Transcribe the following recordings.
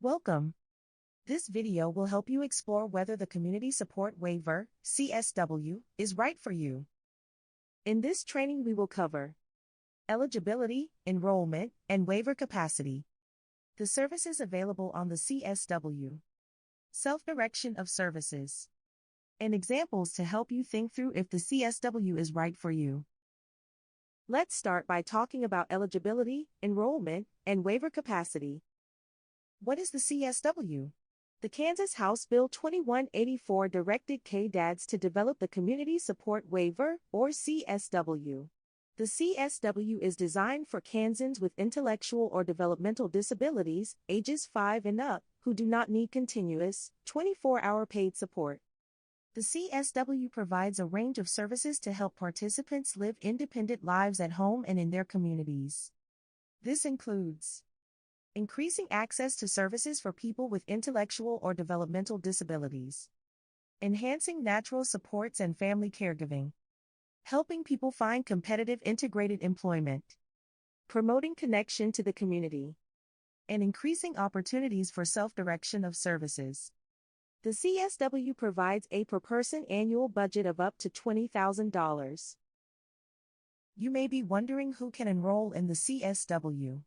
Welcome. This video will help you explore whether the Community Support Waiver (CSW) is right for you. In this training we will cover eligibility, enrollment, and waiver capacity, the services available on the CSW, self-direction of services, and examples to help you think through if the CSW is right for you. Let's start by talking about eligibility, enrollment, and waiver capacity. What is the CSW? The Kansas House Bill 2184 directed KDADs to develop the Community Support Waiver, or CSW. The CSW is designed for Kansans with intellectual or developmental disabilities, ages 5 and up, who do not need continuous, 24-hour paid support. The CSW provides a range of services to help participants live independent lives at home and in their communities. This includes increasing access to services for people with intellectual or developmental disabilities, enhancing natural supports and family caregiving, helping people find competitive integrated employment, promoting connection to the community, and increasing opportunities for self-direction of services. The CSW provides a per-person annual budget of up to $20,000. You may be wondering who can enroll in the CSW.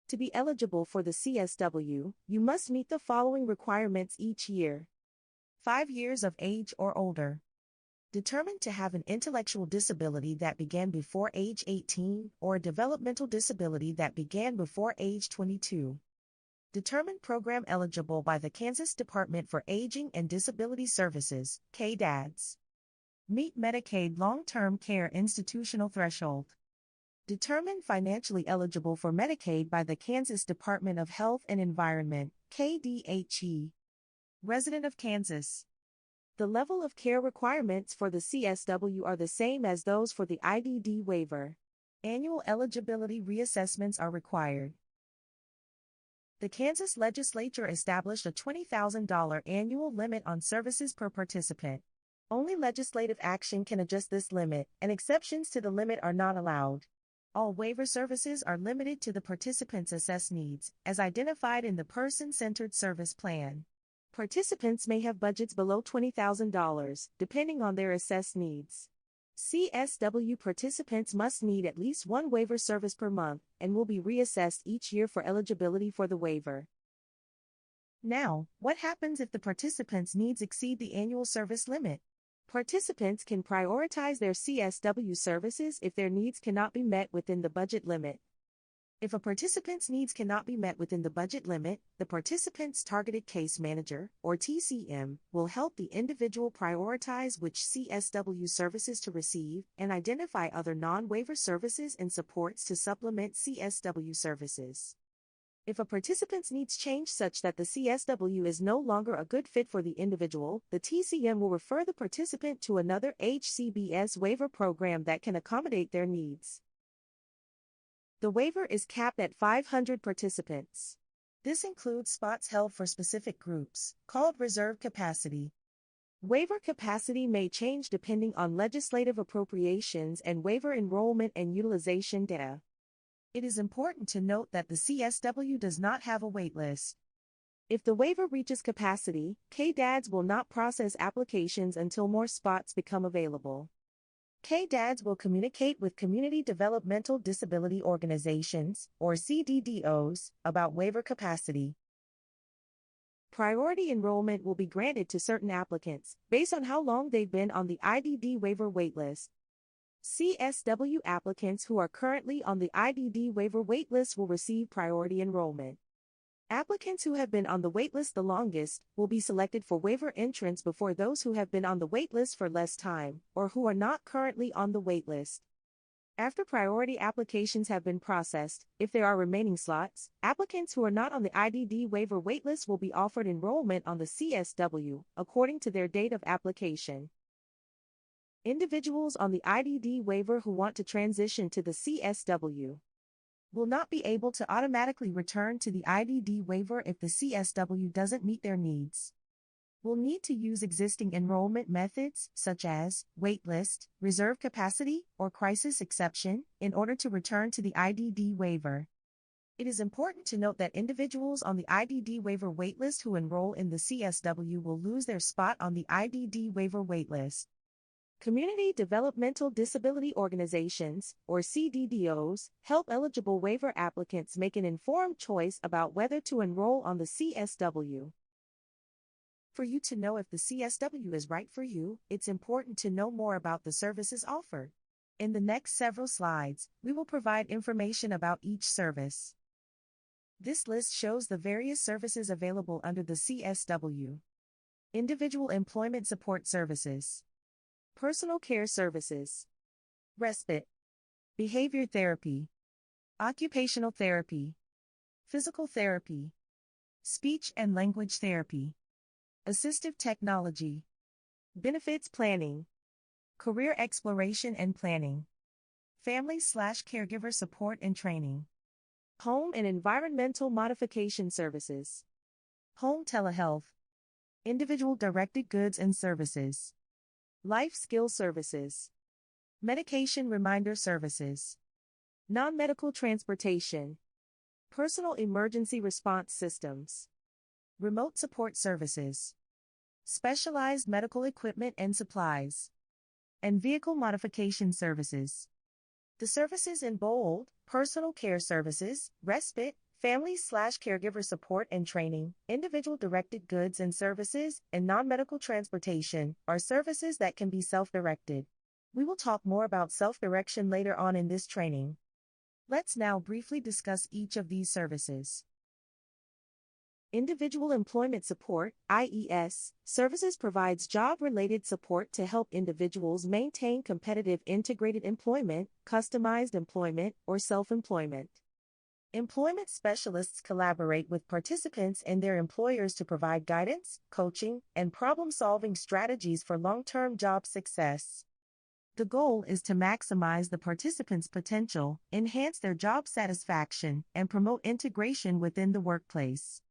To be eligible for the CSW, you must meet the following requirements each year. 5 years of age or older. Determined to have an intellectual disability that began before age 18 or a developmental disability that began before age 22. Determined program eligible by the Kansas Department for Aging and Disability Services, KDADS. Meet Medicaid long-term care institutional threshold. Determined financially eligible for Medicaid by the Kansas Department of Health and Environment, KDHE. Resident of Kansas. The level of care requirements for the CSW are the same as those for the IDD waiver. Annual eligibility reassessments are required. The Kansas legislature established a $20,000 annual limit on services per participant. Only legislative action can adjust this limit, and exceptions to the limit are not allowed. All waiver services are limited to the participant's assessed needs, as identified in the Person-Centered Service Plan. Participants may have budgets below $20,000, depending on their assessed needs. CSW participants must need at least one waiver service per month, and will be reassessed each year for eligibility for the waiver. Now, what happens if the participant's needs exceed the annual service limit? Participants can prioritize their CSW services if their needs cannot be met within the budget limit. If a participant's needs cannot be met within the budget limit, the participant's targeted case manager, or TCM, will help the individual prioritize which CSW services to receive and identify other non-waiver services and supports to supplement CSW services. If a participant's needs change such that the CSW is no longer a good fit for the individual, the TCM will refer the participant to another HCBS waiver program that can accommodate their needs. The waiver is capped at 500 participants. This includes spots held for specific groups, called reserve capacity. Waiver capacity may change depending on legislative appropriations and waiver enrollment and utilization data. It is important to note that the CSW does not have a wait list. If the waiver reaches capacity, KDADS will not process applications until more spots become available. KDADS will communicate with Community Developmental Disability Organizations, or CDDOs, about waiver capacity. Priority enrollment will be granted to certain applicants, based on how long they've been on the IDD waiver waitlist. CSW applicants who are currently on the IDD waiver waitlist will receive priority enrollment. Applicants who have been on the waitlist the longest will be selected for waiver entrance before those who have been on the waitlist for less time, or who are not currently on the waitlist. After priority applications have been processed, if there are remaining slots, applicants who are not on the IDD waiver waitlist will be offered enrollment on the CSW, according to their date of application. Individuals on the IDD waiver who want to transition to the CSW will not be able to automatically return to the IDD waiver if the CSW doesn't meet their needs. Will need to use existing enrollment methods, such as waitlist, reserve capacity, or crisis exception, in order to return to the IDD waiver. It is important to note that individuals on the IDD waiver waitlist who enroll in the CSW will lose their spot on the IDD waiver waitlist. Community Developmental Disability Organizations, or CDDOs, help eligible waiver applicants make an informed choice about whether to enroll on the CSW. For you to know if the CSW is right for you, it's important to know more about the services offered. In the next several slides, we will provide information about each service. This list shows the various services available under the CSW. Individual Employment Support Services, Personal Care Services, Respite, Behavior Therapy, Occupational Therapy, Physical Therapy, Speech and Language Therapy, Assistive Technology, Benefits Planning, Career Exploration and Planning, Family/Caregiver Support and Training, Home and Environmental Modification Services, Home Telehealth, Individual Directed Goods and Services, Life Skill Services, Medication Reminder Services, Non-Medical Transportation, Personal Emergency Response Systems, Remote Support Services, Specialized Medical Equipment and Supplies, and Vehicle Modification Services. The services in bold: Personal Care Services, Respite, Family/Caregiver Support and Training, Individual Directed Goods and Services, and Non-Medical Transportation, are services that can be self-directed. We will talk more about self-direction later on in this training. Let's now briefly discuss each of these services. Individual Employment Support, IES, services provides job-related support to help individuals maintain competitive integrated employment, customized employment, or self-employment. Employment specialists collaborate with participants and their employers to provide guidance, coaching, and problem-solving strategies for long-term job success. The goal is to maximize the participants' potential, enhance their job satisfaction, and promote integration within the workplace.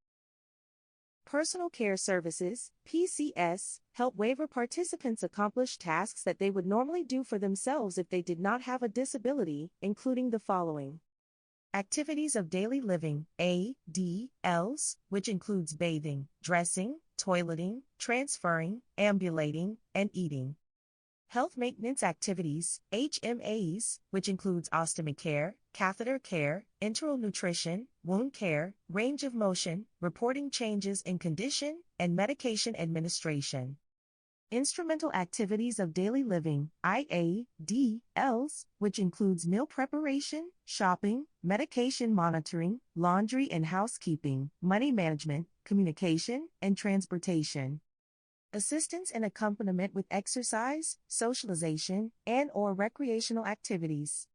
Personal Care Services, PCS, help waiver participants accomplish tasks that they would normally do for themselves if they did not have a disability, including the following: Activities of daily living, ADLs, which includes bathing, dressing, toileting, transferring, ambulating, and eating. Health maintenance activities, HMAs, which includes ostomy care, catheter care, enteral nutrition, wound care, range of motion, reporting changes in condition, and medication administration. Instrumental activities of daily living, IADLs, which includes meal preparation, shopping, medication monitoring, laundry and housekeeping, money management, communication, and transportation. Assistance and accompaniment with exercise, socialization, and/or recreational activities.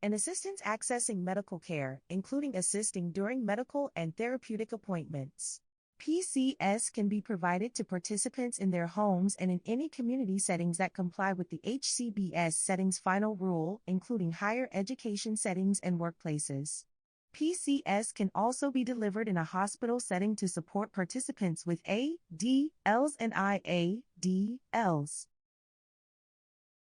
And assistance accessing medical care, including assisting during medical and therapeutic appointments. PCS can be provided to participants in their homes and in any community settings that comply with the HCBS settings final rule, including higher education settings and workplaces. PCS can also be delivered in a hospital setting to support participants with ADLs and IADLs.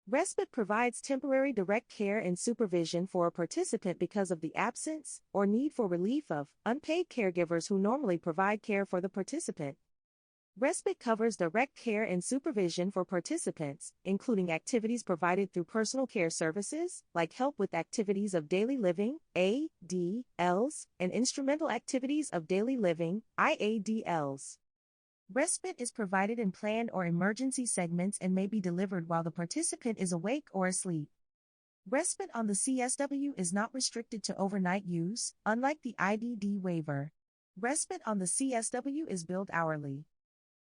Respite provides temporary direct care and supervision for a participant because of the absence or need for relief of unpaid caregivers who normally provide care for the participant. Respite covers direct care and supervision for participants, including activities provided through personal care services, like help with activities of daily living, ADLs, and instrumental activities of daily living, IADLs. Respite is provided in planned or emergency segments and may be delivered while the participant is awake or asleep. Respite on the CSW is not restricted to overnight use, unlike the IDD waiver. Respite on the CSW is billed hourly.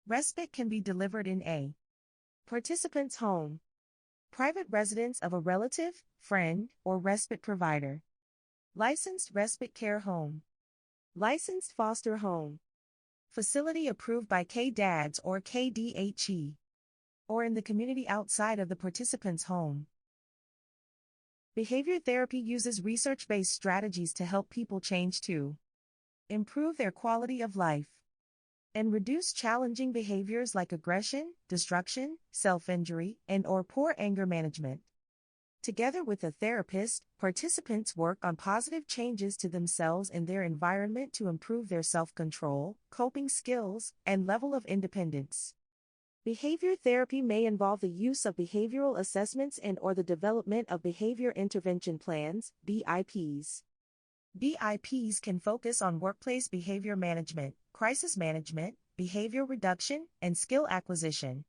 Respite can be delivered in a participant's home, private residence of a relative, friend, or respite provider, licensed respite care home, licensed foster home, facility approved by KDADS or KDHE, or in the community outside of the participant's home. Behavior therapy uses research-based strategies to help people change to improve their quality of life and reduce challenging behaviors like aggression, destruction, self-injury, and/or poor anger management. Together with a therapist, participants work on positive changes to themselves and their environment to improve their self-control, coping skills, and level of independence. Behavior therapy may involve the use of behavioral assessments and/or the development of behavior intervention plans, BIPs. BIPs can focus on workplace behavior management, crisis management, behavior reduction, and skill acquisition.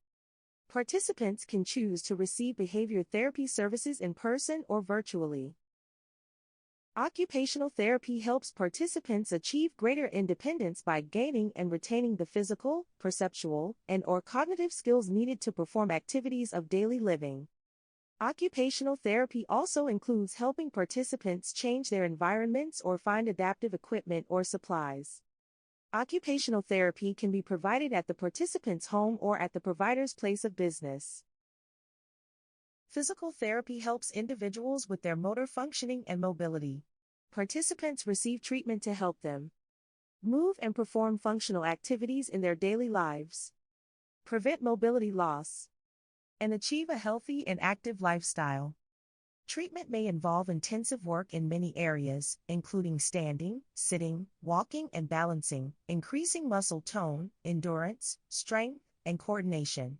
Participants can choose to receive behavior therapy services in person or virtually. Occupational therapy helps participants achieve greater independence by gaining and retaining the physical, perceptual, and/or cognitive skills needed to perform activities of daily living. Occupational therapy also includes helping participants change their environments or find adaptive equipment or supplies. Occupational therapy can be provided at the participant's home or at the provider's place of business. Physical therapy helps individuals with their motor functioning and mobility. Participants receive treatment to help them move and perform functional activities in their daily lives, prevent mobility loss, and achieve a healthy and active lifestyle. Treatment may involve intensive work in many areas, including standing, sitting, walking, and balancing, increasing muscle tone, endurance, strength, and coordination.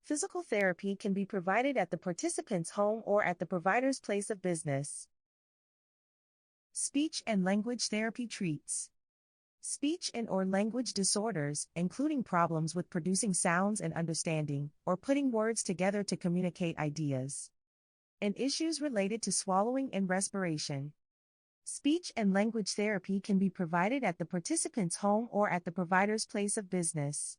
Physical therapy can be provided at the participant's home or at the provider's place of business. Speech and language therapy treats speech and/or language disorders, including problems with producing sounds and understanding, or putting words together to communicate ideas, and issues related to swallowing and respiration. Speech and language therapy can be provided at the participant's home or at the provider's place of business.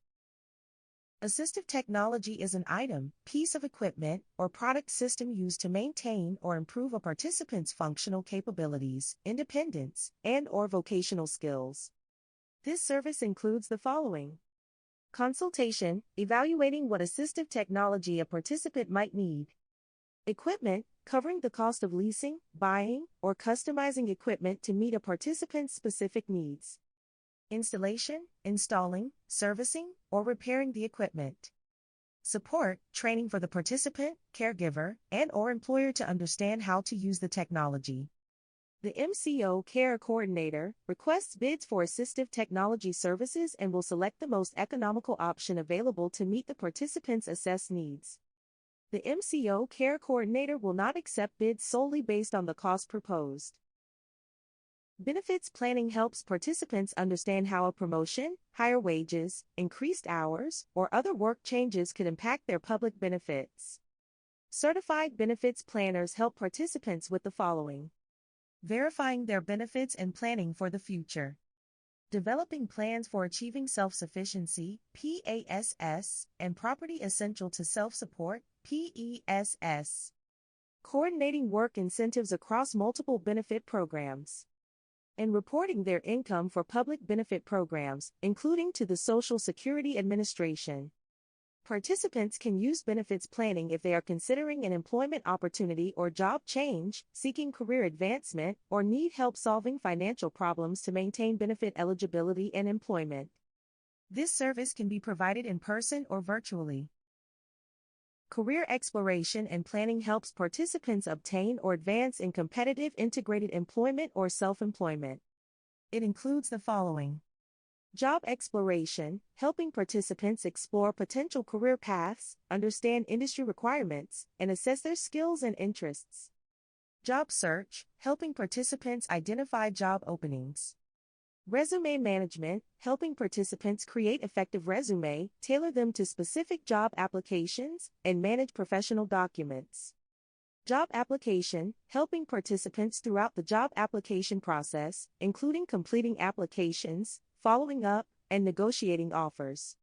Assistive technology is an item, piece of equipment, or product system used to maintain or improve a participant's functional capabilities, independence, and/or vocational skills. This service includes the following: consultation, evaluating what assistive technology a participant might need; equipment, covering the cost of leasing, buying, or customizing equipment to meet a participant's specific needs; installation, installing, servicing, or repairing the equipment; support, training for the participant, caregiver, and/or employer to understand how to use the technology. The MCO Care Coordinator requests bids for assistive technology services and will select the most economical option available to meet the participant's assessed needs. The MCO Care Coordinator will not accept bids solely based on the cost proposed. Benefits planning helps participants understand how a promotion, higher wages, increased hours, or other work changes could impact their public benefits. Certified benefits planners help participants with the following: verifying their benefits and planning for the future, developing plans for achieving self-sufficiency, PASS, and property essential to self-support, PESS, coordinating work incentives across multiple benefit programs, and reporting their income for public benefit programs, including to the Social Security Administration. Participants can use benefits planning if they are considering an employment opportunity or job change, seeking career advancement, or need help solving financial problems to maintain benefit eligibility and employment. This service can be provided in person or virtually. Career exploration and planning helps participants obtain or advance in competitive integrated employment or self-employment. It includes the following: job exploration, helping participants explore potential career paths, understand industry requirements, and assess their skills and interests. Job search, helping participants identify job openings. Resume management, helping participants create effective resume, tailor them to specific job applications, and manage professional documents. Job application, helping participants throughout the job application process, including completing applications, following up, and negotiating offers.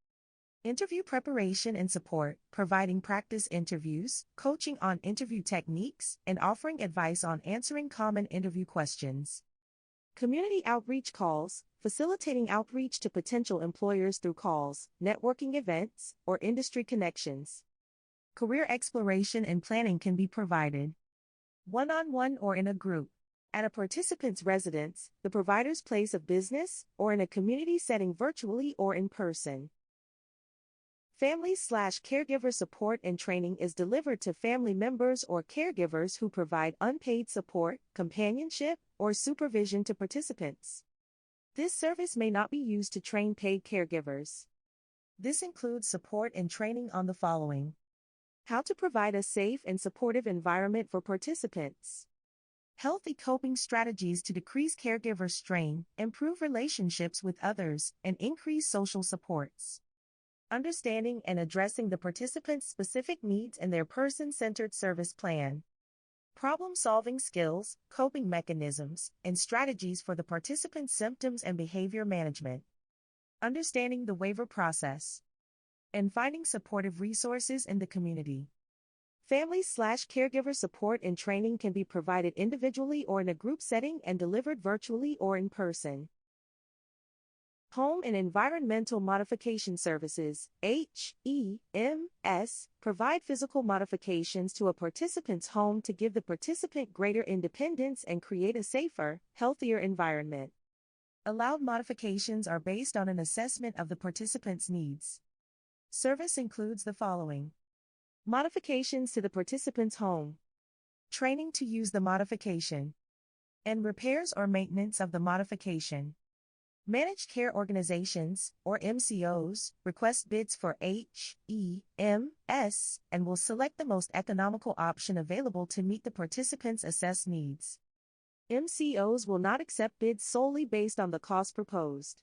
Interview preparation and support, providing practice interviews, coaching on interview techniques, and offering advice on answering common interview questions. Community outreach calls, facilitating outreach to potential employers through calls, networking events, or industry connections. Career exploration and planning can be provided one-on-one or in a group, at a participant's residence, the provider's place of business, or in a community setting virtually or in person. Family/caregiver support and training is delivered to family members or caregivers who provide unpaid support, companionship, or supervision to participants. This service may not be used to train paid caregivers. This includes support and training on the following: how to provide a safe and supportive environment for participants, healthy coping strategies to decrease caregiver strain, improve relationships with others, and increase social supports, understanding and addressing the participants' specific needs and their person-centered service plan, problem-solving skills, coping mechanisms, and strategies for the participants' symptoms and behavior management, understanding the waiver process, and finding supportive resources in the community. Family/caregiver support and training can be provided individually or in a group setting and delivered virtually or in person. Home and Environmental Modification Services, HEMS, provide physical modifications to a participant's home to give the participant greater independence and create a safer, healthier environment. Allowed modifications are based on an assessment of the participant's needs. Service includes the following: modifications to the participant's home, training to use the modification, and repairs or maintenance of the modification. Managed care organizations, or MCOs, request bids for HEMS and will select the most economical option available to meet the participant's assessed needs. MCOs will not accept bids solely based on the cost proposed.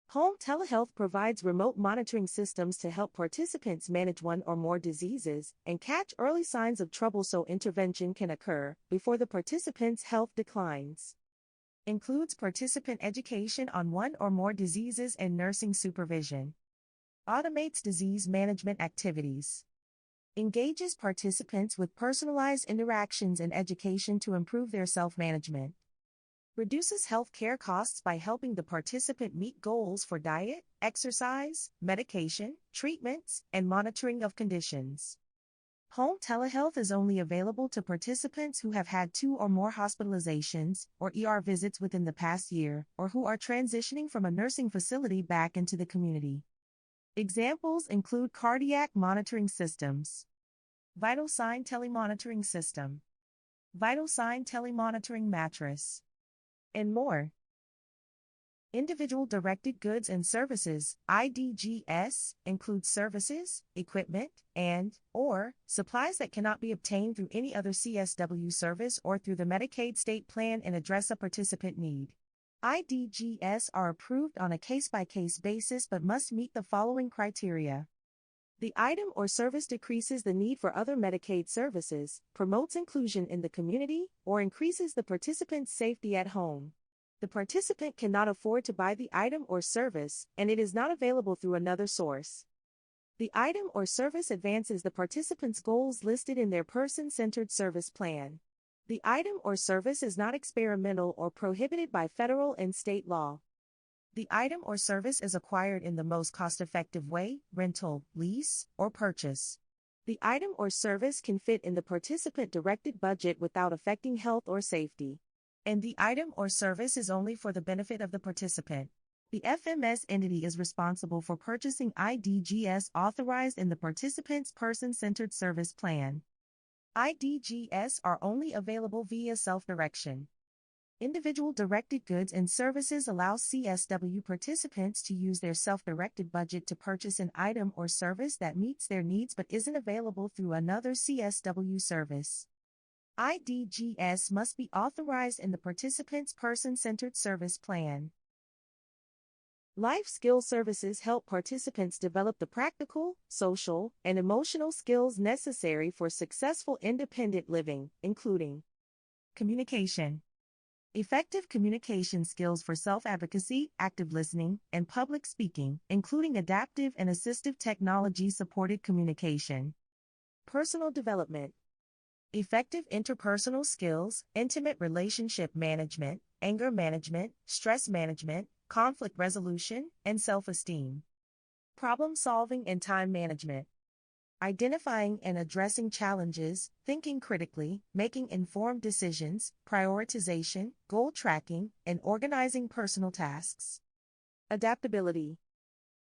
Home telehealth provides remote monitoring systems to help participants manage one or more diseases and catch early signs of trouble so intervention can occur before the participant's health declines. Includes participant education on one or more diseases and nursing supervision. Automates disease management activities. Engages participants with personalized interactions and education to improve their self-management. Reduces healthcare costs by helping the participant meet goals for diet, exercise, medication, treatments, and monitoring of conditions. Home telehealth is only available to participants who have had 2 or more hospitalizations or ER visits within the past year, or who are transitioning from a nursing facility back into the community. Examples include cardiac monitoring systems, vital sign telemonitoring system, vital sign telemonitoring mattress, and more. Individual Directed Goods and Services, IDGS, includes services, equipment, and/or supplies that cannot be obtained through any other CSW service or through the Medicaid state plan and address a participant need. IDGS are approved on a case-by-case basis but must meet the following criteria. The item or service decreases the need for other Medicaid services, promotes inclusion in the community, or increases the participant's safety at home. The participant cannot afford to buy the item or service, and it is not available through another source. The item or service advances the participant's goals listed in their person-centered service plan. The item or service is not experimental or prohibited by federal and state law. The item or service is acquired in the most cost-effective way: rental, lease, or purchase. The item or service can fit in the participant-directed budget without affecting health or safety. And the item or service is only for the benefit of the participant. The FMS entity is responsible for purchasing IDGS authorized in the participant's person-centered service plan. IDGS are only available via self-direction. Individual Directed Goods and Services allow CSW participants to use their self-directed budget to purchase an item or service that meets their needs but isn't available through another CSW service. IDGS must be authorized in the participant's person-centered service plan. Life Skill Services help participants develop the practical, social, and emotional skills necessary for successful independent living, including communication. Effective communication skills for self-advocacy, active listening, and public speaking, including adaptive and assistive technology-supported communication. Personal development. Effective interpersonal skills, intimate relationship management, anger management, stress management, conflict resolution, and self-esteem. Problem solving and time management. Identifying and addressing challenges, thinking critically, making informed decisions, prioritization, goal tracking, and organizing personal tasks. Adaptability.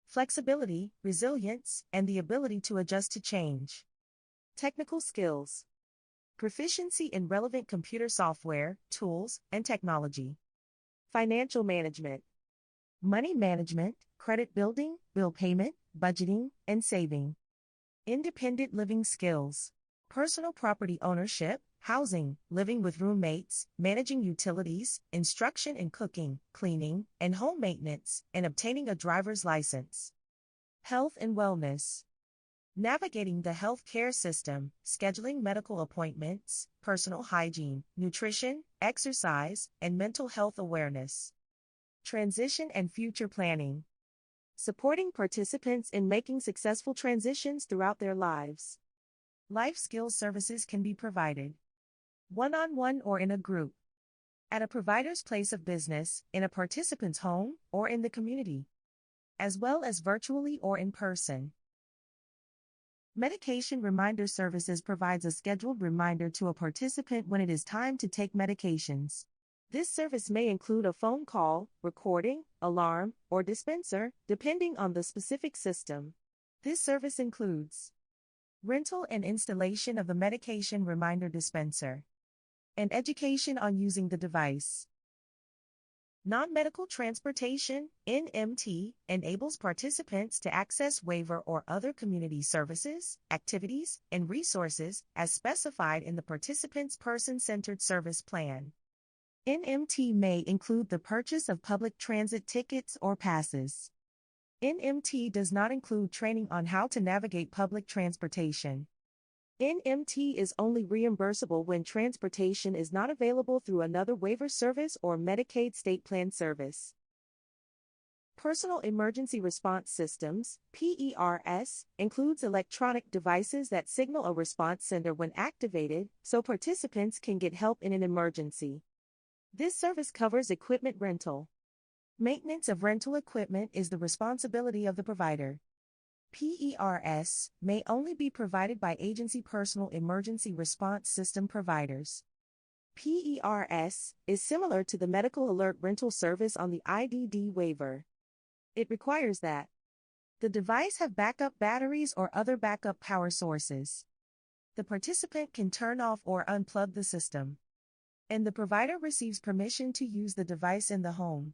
flexibility, resilience, and the ability to adjust to change. Technical skills. Proficiency in relevant computer software, tools, and technology. Financial management. Money management, credit building, bill payment, budgeting, and saving. Independent living skills. Personal property ownership, housing, living with roommates, managing utilities, instruction in cooking, cleaning, and home maintenance, and obtaining a driver's license. Health and wellness. Navigating the health care system, scheduling medical appointments, personal hygiene, nutrition, exercise, and mental health awareness. Transition and future planning. Supporting participants in making successful transitions throughout their lives. Life skills services can be provided one-on-one or in a group, at a provider's place of business, in a participant's home, or in the community, as well as virtually or in person. Medication Reminder Services provides a scheduled reminder to a participant when it is time to take medications. This service may include a phone call, recording, alarm, or dispenser, depending on the specific system. This service includes rental and installation of the medication reminder dispenser, and education on using the device. Non-medical transportation, NMT, enables participants to access waiver or other community services, activities, and resources as specified in the participant's person-centered service plan. NMT may include the purchase of public transit tickets or passes. NMT does not include training on how to navigate public transportation. NMT is only reimbursable when transportation is not available through another waiver service or Medicaid state plan service. Personal Emergency Response Systems, PERS, includes electronic devices that signal a response sender when activated, so participants can get help in an emergency. This service covers equipment rental. Maintenance of rental equipment is the responsibility of the provider. PERS may only be provided by agency personal emergency response system providers. PERS is similar to the medical alert rental service on the IDD waiver. It requires that the device have backup batteries or other backup power sources. The participant can turn off or unplug the system, and the provider receives permission to use the device in the home.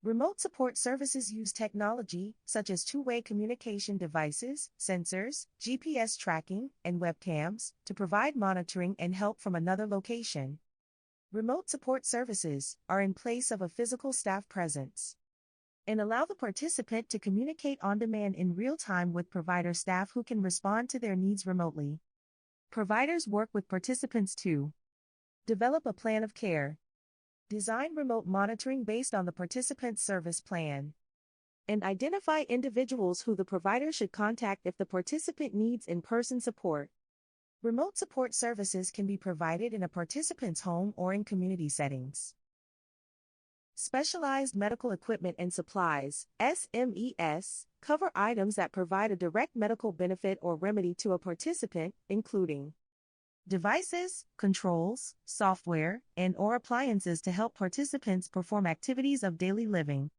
Remote support services use technology, such as two-way communication devices, sensors, GPS tracking, and webcams, to provide monitoring and help from another location. Remote support services are in place of a physical staff presence and allow the participant to communicate on demand in real time with provider staff who can respond to their needs remotely. Providers work with participants to develop a plan of care, design remote monitoring based on the participant's service plan, and identify individuals who the provider should contact if the participant needs in-person support. Remote support services can be provided in a participant's home or in community settings. Specialized medical equipment and supplies, SMES, cover items that provide a direct medical benefit or remedy to a participant, including devices, controls, software, and/or appliances to help participants perform activities of daily living.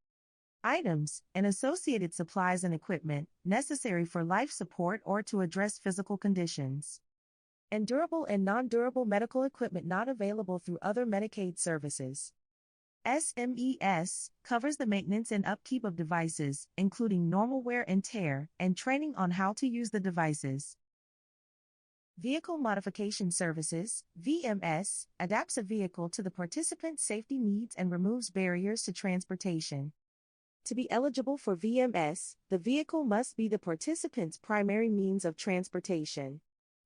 Items and associated supplies and equipment necessary for life support or to address physical conditions. And durable and non-durable medical equipment not available through other Medicaid services. SMES covers the maintenance and upkeep of devices, including normal wear and tear, and training on how to use the devices. Vehicle Modification Services, VMS, adapts a vehicle to the participant's safety needs and removes barriers to transportation. To be eligible for VMS, the vehicle must be the participant's primary means of transportation.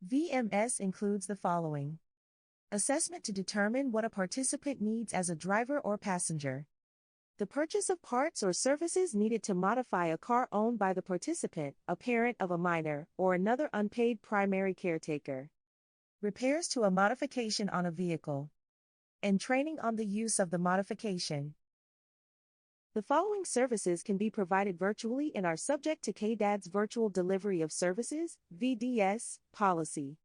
VMS includes the following: assessment to determine what a participant needs as a driver or passenger. The purchase of parts or services needed to modify a car owned by the participant, a parent of a minor, or another unpaid primary caretaker. Repairs to a modification on a vehicle. And training on the use of the modification. The following services can be provided virtually and are subject to KDAD's Virtual Delivery of Services, VDS, policy.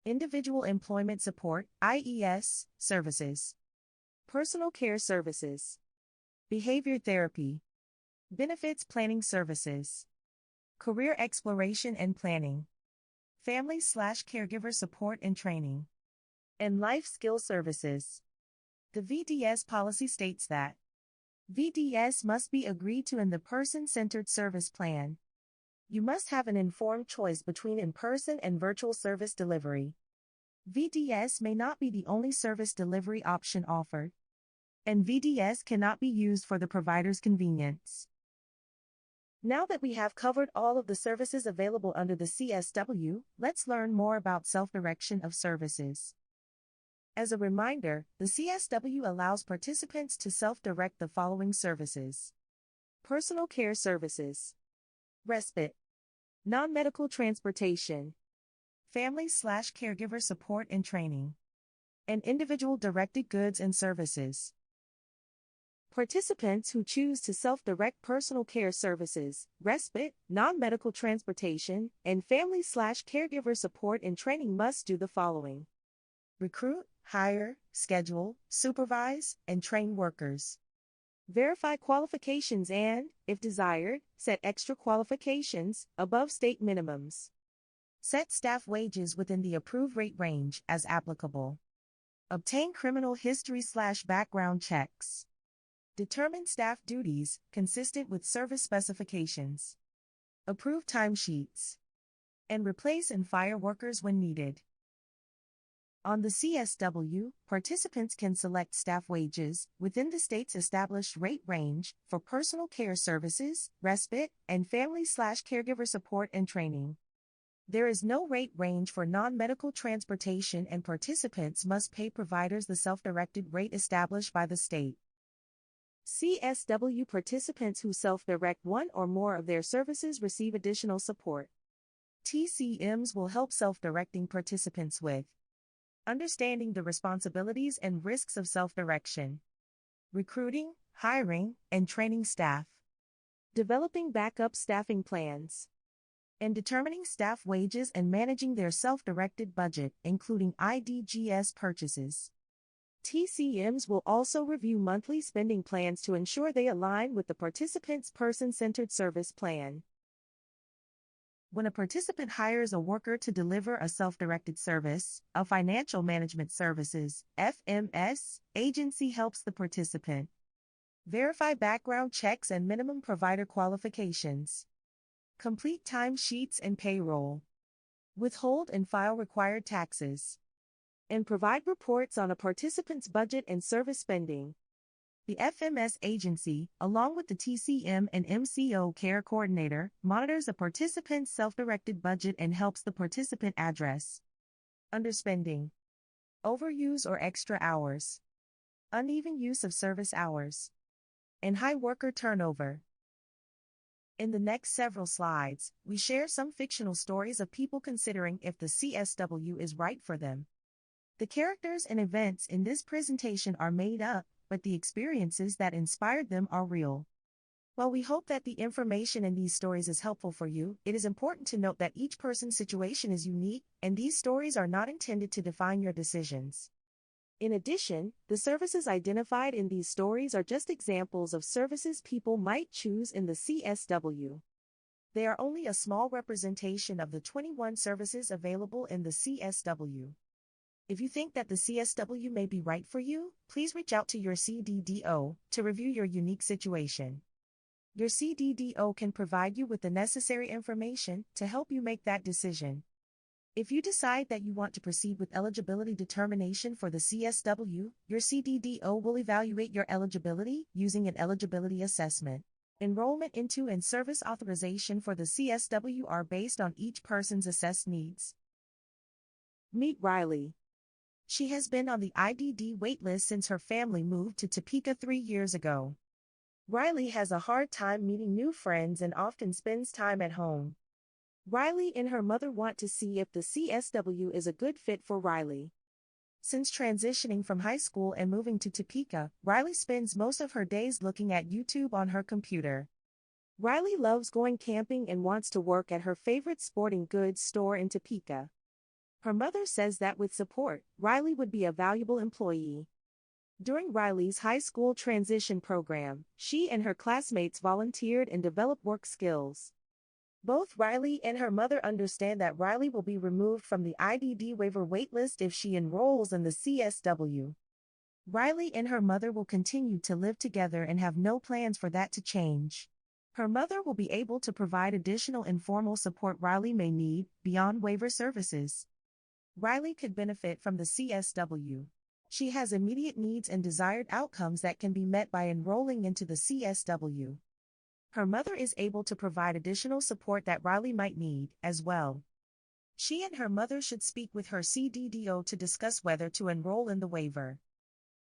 Individual Employment Support, IES, services. Personal Care Services. Behavior Therapy. Benefits planning services, career exploration and planning, family/caregiver support and training, and life skill services. The VDS policy states that VDS must be agreed to in the person-centered service plan. You must have an informed choice between in-person and virtual service delivery. VDS may not be the only service delivery option offered, and VDS cannot be used for the provider's convenience. Now that we have covered all of the services available under the CSW, let's learn more about self-direction of services. As a reminder, the CSW allows participants to self-direct the following services: personal care services, respite, non-medical transportation, family/caregiver support and training, and individual directed goods and services. Participants who choose to self-direct personal care services, respite, non-medical transportation, and family/caregiver support and training must do the following: recruit, hire, schedule, supervise, and train workers. Verify qualifications and, if desired, set extra qualifications above state minimums. Set staff wages within the approved rate range as applicable. Obtain criminal history/background checks. Determine staff duties consistent with service specifications. Approve timesheets. And replace and fire workers when needed. On the CSW, participants can select staff wages within the state's established rate range for personal care services, respite, and family/caregiver support and training. There is no rate range for non-medical transportation, and participants must pay providers the self-directed rate established by the state. CSW participants who self-direct one or more of their services receive additional support. TCMs will help self-directing participants with understanding the responsibilities and risks of self-direction, recruiting, hiring, and training staff, developing backup staffing plans, and determining staff wages and managing their self-directed budget, including IDGS purchases. TCMs will also review monthly spending plans to ensure they align with the participant's person-centered service plan. When a participant hires a worker to deliver a self-directed service, a financial management services (FMS) agency helps the participant verify background checks and minimum provider qualifications, complete timesheets and payroll, withhold and file required taxes, and provide reports on a participant's budget and service spending. The FMS agency, along with the TCM and MCO care coordinator, monitors a participant's self-directed budget and helps the participant address underspending, overuse or extra hours, uneven use of service hours, and high worker turnover. In the next several slides, we share some fictional stories of people considering if the CSW is right for them. The characters and events in this presentation are made up, but the experiences that inspired them are real. While we hope that the information in these stories is helpful for you, it is important to note that each person's situation is unique, and these stories are not intended to define your decisions. In addition, the services identified in these stories are just examples of services people might choose in the CSW. They are only a small representation of the 21 services available in the CSW. If you think that the CSW may be right for you, please reach out to your CDDO to review your unique situation. Your CDDO can provide you with the necessary information to help you make that decision. If you decide that you want to proceed with eligibility determination for the CSW, your CDDO will evaluate your eligibility using an eligibility assessment. Enrollment into and service authorization for the CSW are based on each person's assessed needs. Meet Riley. She has been on the IDD waitlist since her family moved to Topeka 3 years ago. Riley has a hard time meeting new friends and often spends time at home. Riley and her mother want to see if the CSW is a good fit for Riley. Since transitioning from high school and moving to Topeka, Riley spends most of her days looking at YouTube on her computer. Riley loves going camping and wants to work at her favorite sporting goods store in Topeka. Her mother says that with support, Riley would be a valuable employee. During Riley's high school transition program, she and her classmates volunteered and developed work skills. Both Riley and her mother understand that Riley will be removed from the IDD waiver waitlist if she enrolls in the CSW. Riley and her mother will continue to live together and have no plans for that to change. Her mother will be able to provide additional informal support Riley may need, beyond waiver services. Riley could benefit from the CSW. She has immediate needs and desired outcomes that can be met by enrolling into the CSW. Her mother is able to provide additional support that Riley might need, as well. She and her mother should speak with her CDDO to discuss whether to enroll in the waiver.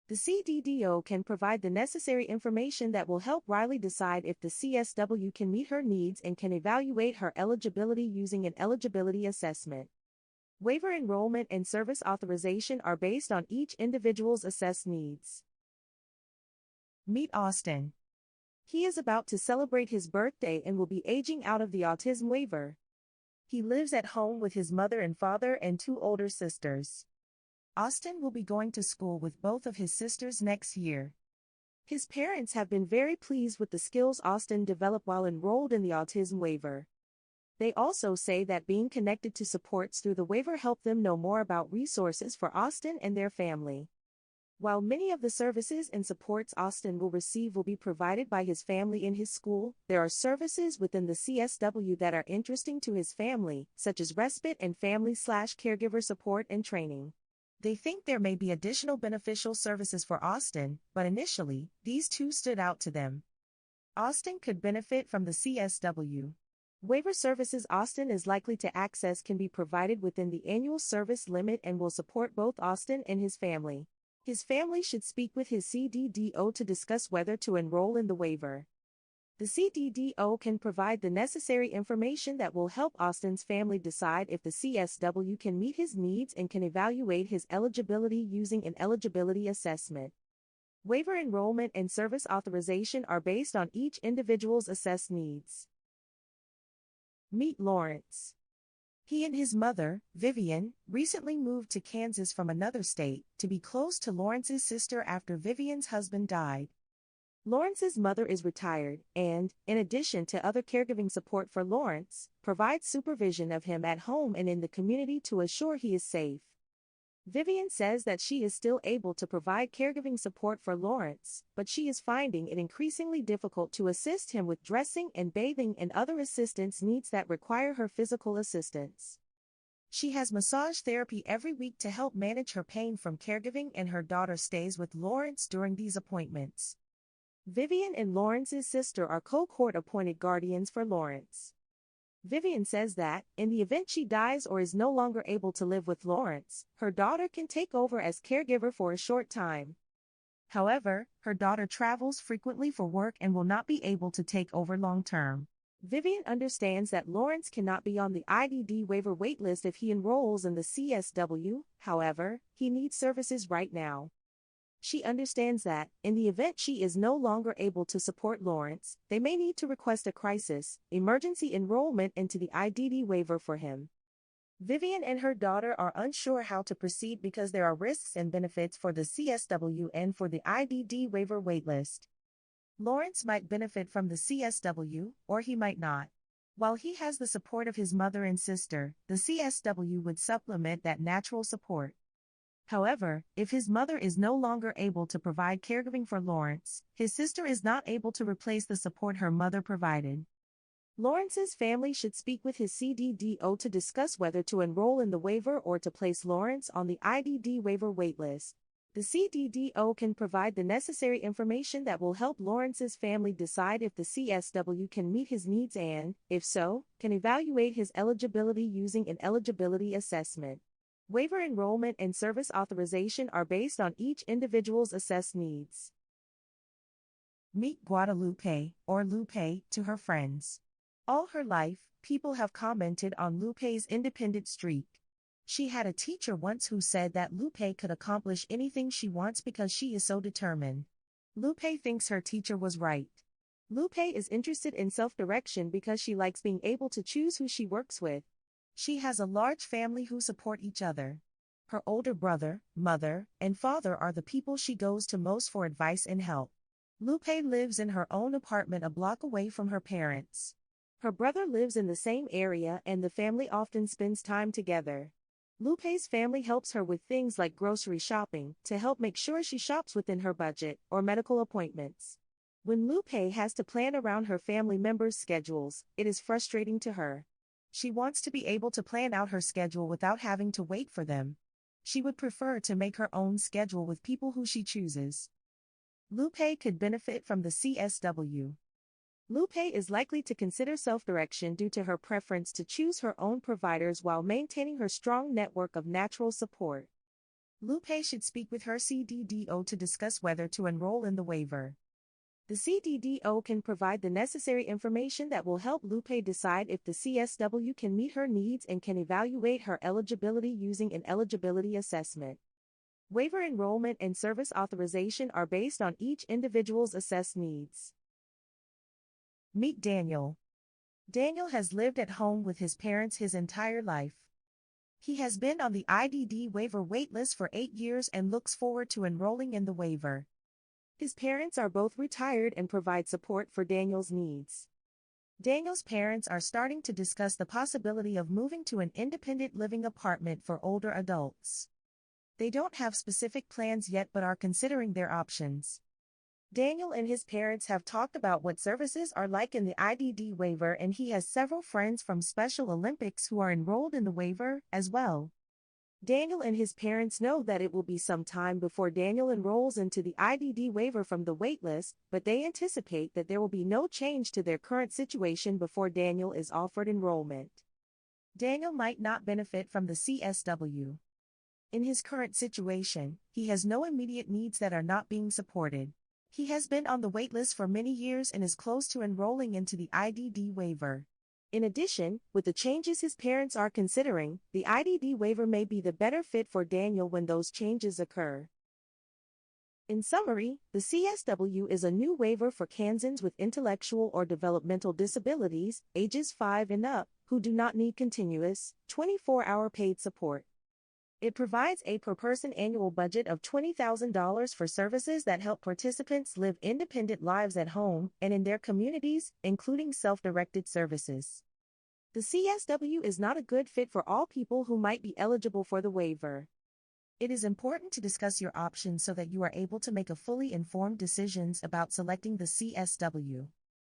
The CDDO can provide the necessary information that will help Riley decide if the CSW can meet her needs and can evaluate her eligibility using an eligibility assessment. Waiver enrollment and service authorization are based on each individual's assessed needs. Meet Austin. He is about to celebrate his birthday and will be aging out of the autism waiver. He lives at home with his mother and father and 2 older sisters. Austin will be going to school with both of his sisters next year. His parents have been very pleased with the skills Austin developed while enrolled in the autism waiver. They also say that being connected to supports through the waiver helped them know more about resources for Austin and their family. While many of the services and supports Austin will receive will be provided by his family in his school, there are services within the CSW that are interesting to his family, such as respite and family/caregiver support and training. They think there may be additional beneficial services for Austin, but initially, these 2 stood out to them. Austin could benefit from the CSW. Waiver services Austin is likely to access can be provided within the annual service limit and will support both Austin and his family. His family should speak with his CDDO to discuss whether to enroll in the waiver. The CDDO can provide the necessary information that will help Austin's family decide if the CSW can meet his needs and can evaluate his eligibility using an eligibility assessment. Waiver enrollment and service authorization are based on each individual's assessed needs. Meet Lawrence. He and his mother, Vivian, recently moved to Kansas from another state to be close to Lawrence's sister after Vivian's husband died. Lawrence's mother is retired and, in addition to other caregiving support for Lawrence, provides supervision of him at home and in the community to assure he is safe. Vivian says that she is still able to provide caregiving support for Lawrence, but she is finding it increasingly difficult to assist him with dressing and bathing and other assistance needs that require her physical assistance. She has massage therapy every week to help manage her pain from caregiving, and her daughter stays with Lawrence during these appointments. Vivian and Lawrence's sister are co-court-appointed guardians for Lawrence. Vivian says that, in the event she dies or is no longer able to live with Lawrence, her daughter can take over as caregiver for a short time. However, her daughter travels frequently for work and will not be able to take over long-term. Vivian understands that Lawrence cannot be on the IDD waiver waitlist if he enrolls in the CSW, however, he needs services right now. She understands that, in the event she is no longer able to support Lawrence, they may need to request a emergency enrollment into the IDD waiver for him. Vivian and her daughter are unsure how to proceed because there are risks and benefits for the CSW and for the IDD waiver waitlist. Lawrence might benefit from the CSW, or he might not. While he has the support of his mother and sister, the CSW would supplement that natural support. However, if his mother is no longer able to provide caregiving for Lawrence, his sister is not able to replace the support her mother provided. Lawrence's family should speak with his CDDO to discuss whether to enroll in the waiver or to place Lawrence on the IDD waiver waitlist. The CDDO can provide the necessary information that will help Lawrence's family decide if the CSW can meet his needs and, if so, can evaluate his eligibility using an eligibility assessment. Waiver enrollment and service authorization are based on each individual's assessed needs. Meet Guadalupe, or Lupe, to her friends. All her life, people have commented on Lupe's independent streak. She had a teacher once who said that Lupe could accomplish anything she wants because she is so determined. Lupe thinks her teacher was right. Lupe is interested in self-direction because she likes being able to choose who she works with. She has a large family who support each other. Her older brother, mother, and father are the people she goes to most for advice and help. Lupe lives in her own apartment a block away from her parents. Her brother lives in the same area and the family often spends time together. Lupe's family helps her with things like grocery shopping to help make sure she shops within her budget or medical appointments. When Lupe has to plan around her family members' schedules, it is frustrating to her. She wants to be able to plan out her schedule without having to wait for them. She would prefer to make her own schedule with people who she chooses. Lupe could benefit from the CSW. Lupe is likely to consider self-direction due to her preference to choose her own providers while maintaining her strong network of natural support. Lupe should speak with her CDDO to discuss whether to enroll in the waiver. The CDDO can provide the necessary information that will help Lupe decide if the CSW can meet her needs and can evaluate her eligibility using an eligibility assessment. Waiver enrollment and service authorization are based on each individual's assessed needs. Meet Daniel. Daniel has lived at home with his parents his entire life. He has been on the IDD waiver waitlist for 8 years and looks forward to enrolling in the waiver. His parents are both retired and provide support for Daniel's needs. Daniel's parents are starting to discuss the possibility of moving to an independent living apartment for older adults. They don't have specific plans yet but are considering their options. Daniel and his parents have talked about what services are like in the IDD waiver, and he has several friends from Special Olympics who are enrolled in the waiver as well. Daniel and his parents know that it will be some time before Daniel enrolls into the IDD waiver from the waitlist, but they anticipate that there will be no change to their current situation before Daniel is offered enrollment. Daniel might not benefit from the CSW. In his current situation, he has no immediate needs that are not being supported. He has been on the waitlist for many years and is close to enrolling into the IDD waiver. In addition, with the changes his parents are considering, the IDD waiver may be the better fit for Daniel when those changes occur. In summary, the CSW is a new waiver for Kansans with intellectual or developmental disabilities, ages 5 and up, who do not need continuous, 24-hour paid support. It provides a per-person annual budget of $20,000 for services that help participants live independent lives at home and in their communities, including self-directed services. The CSW is not a good fit for all people who might be eligible for the waiver. It is important to discuss your options so that you are able to make a fully informed decisions about selecting the CSW.